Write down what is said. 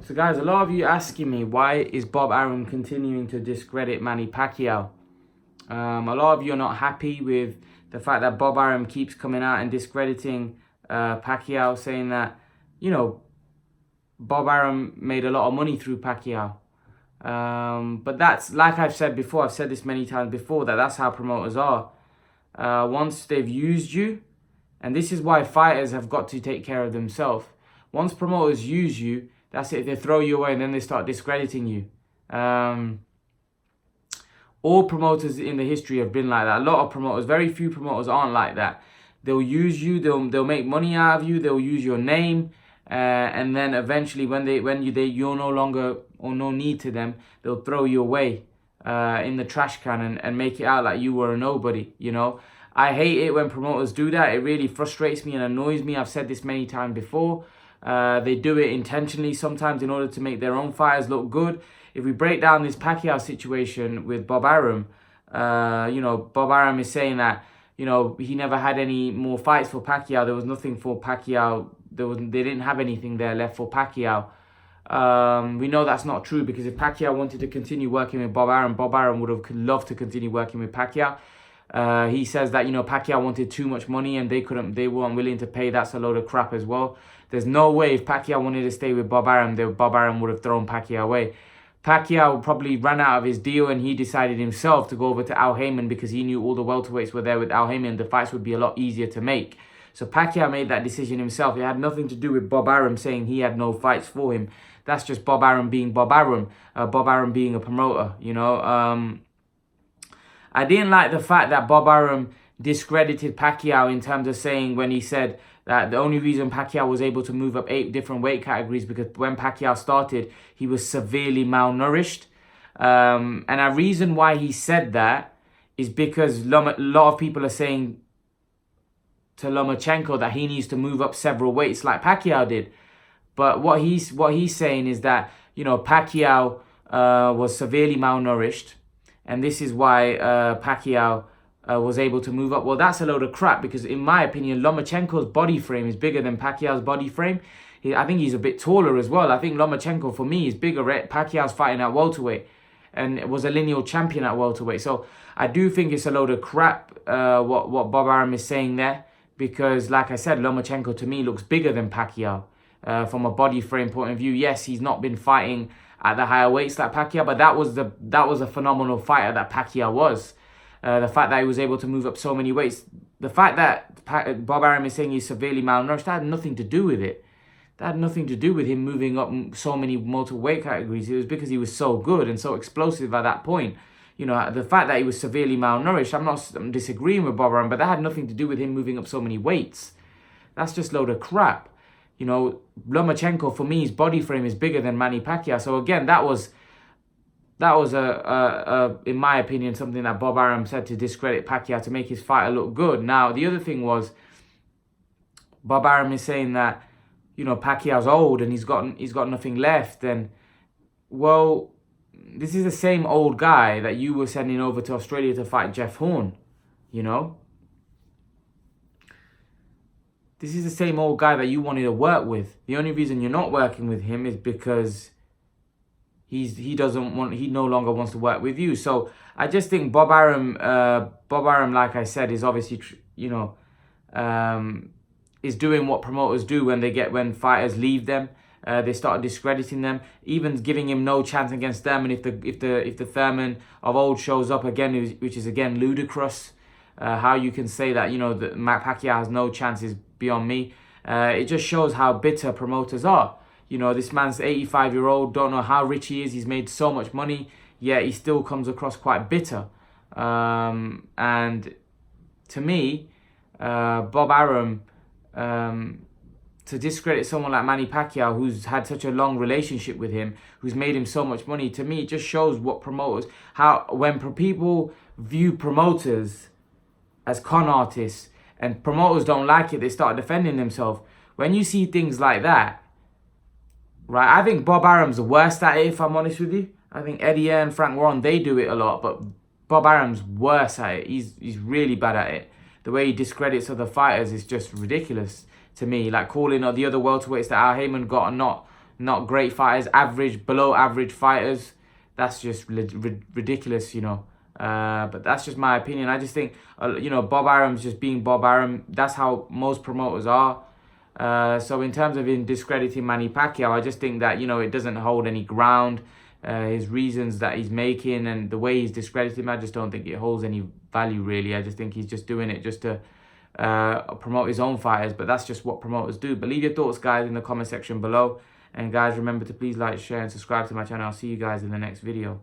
So guys, a lot of you asking me, why is Bob Arum continuing to discredit Manny Pacquiao? A lot of you are not happy with the fact that Bob Arum keeps coming out and discrediting Pacquiao, saying that, Bob Arum made a lot of money through Pacquiao. But that's, like I've said before, I've said this many times before, that's how promoters are. Once they've used you, and this is why fighters have got to take care of themselves. Once promoters use you, that's it. They throw you away and then they start discrediting you. All promoters in the history have been like that. A lot of promoters, very few promoters aren't like that. They'll use you. They'll make money out of you. They'll use your name, and then eventually, when you're no longer or no need to them, they'll throw you away in the trash can and make it out like you were a nobody. I hate it when promoters do that. It really frustrates me and annoys me. I've said this many times before. They do it intentionally sometimes in order to make their own fighters look good. If we break down this Pacquiao situation with Bob Arum, Bob Arum is saying that, he never had any more fights for Pacquiao. There was nothing for Pacquiao. They didn't have anything there left for Pacquiao. We know that's not true, because if Pacquiao wanted to continue working with Bob Arum would have loved to continue working with Pacquiao. He says that, Pacquiao wanted too much money and they weren't willing to pay. That's a load of crap as well. There's no way if Pacquiao wanted to stay with Bob Arum, Bob Arum would have thrown Pacquiao away. Pacquiao probably ran out of his deal and he decided himself to go over to Al Haymon because he knew all the welterweights were there with Al Haymon. The fights would be a lot easier to make. So Pacquiao made that decision himself. It had nothing to do with Bob Arum saying he had no fights for him. That's just Bob Arum being Bob Arum. Bob Arum being a promoter, I didn't like the fact that Bob Arum discredited Pacquiao in terms of saying, when he said that the only reason Pacquiao was able to move up 8 different weight categories because when Pacquiao started, he was severely malnourished. And a reason why he said that is because a lot of people are saying to Lomachenko that he needs to move up several weights like Pacquiao did. But what he's saying is that, Pacquiao was severely malnourished, and this is why Pacquiao was able to move up. Well, that's a load of crap, because in my opinion, Lomachenko's body frame is bigger than Pacquiao's body frame. I think he's a bit taller as well. I think Lomachenko, for me, is bigger. Pacquiao's fighting at welterweight and was a lineal champion at welterweight. So I do think it's a load of crap what Bob Arum is saying there, because, like I said, Lomachenko to me looks bigger than Pacquiao from a body frame point of view. Yes, he's not been fighting at the higher weights like Pacquiao, but that was a phenomenal fighter that Pacquiao was. The fact that he was able to move up so many weights, the fact that Bob Arum is saying he's severely malnourished, that had nothing to do with it. That had nothing to do with him moving up so many multiple weight categories. It was because he was so good and so explosive at that point. The fact that he was severely malnourished, I'm disagreeing with Bob Arum, but that had nothing to do with him moving up so many weights. That's just a load of crap. Lomachenko, for me, his body frame is bigger than Manny Pacquiao. So again, that was in my opinion, something that Bob Arum said to discredit Pacquiao to make his fighter look good. Now, the other thing was, Bob Arum is saying that, Pacquiao's old and he's got nothing left. And, well, this is the same old guy that you were sending over to Australia to fight Jeff Horn, This is the same old guy that you wanted to work with. The only reason you're not working with him is because he no longer wants to work with you. So I just think Bob Arum, like I said, is obviously, is doing what promoters do when fighters leave them. They start discrediting them, even giving him no chance against them. And if the Thurman of old shows up again, which is again ludicrous, how you can say that that Matt Pacquiao has no chances beyond me. It just shows how bitter promoters are. This man's 85-year-old, don't know how rich he is. He's made so much money, yet he still comes across quite bitter. And to me, Bob Arum, to discredit someone like Manny Pacquiao, who's had such a long relationship with him, who's made him so much money, to me, it just shows what promoters, when people view promoters as con artists, and promoters don't like it, they start defending themselves. When you see things like that, right, I think Bob Arum's the worst at it, if I'm honest with you. I think Eddie and Frank Warren, they do it a lot, but Bob Arum's worse at it. He's really bad at it. The way he discredits other fighters is just ridiculous to me. Like calling the other welterweights that Al Haymon got are not great fighters, average, below average fighters. That's just ridiculous, you know. But that's just my opinion. I just think, you know, Bob Arum's just being Bob Arum. That's how most promoters are. So in terms of him discrediting Manny Pacquiao, I just think that, you know, it doesn't hold any ground. His reasons that he's making and the way he's discredited him, I just don't think it holds any value, really. I just think he's just doing it just to promote his own fighters. But that's just what promoters do. But leave your thoughts, guys, in the comment section below. And guys, remember to please like, share, and subscribe to my channel. I'll see you guys in the next video.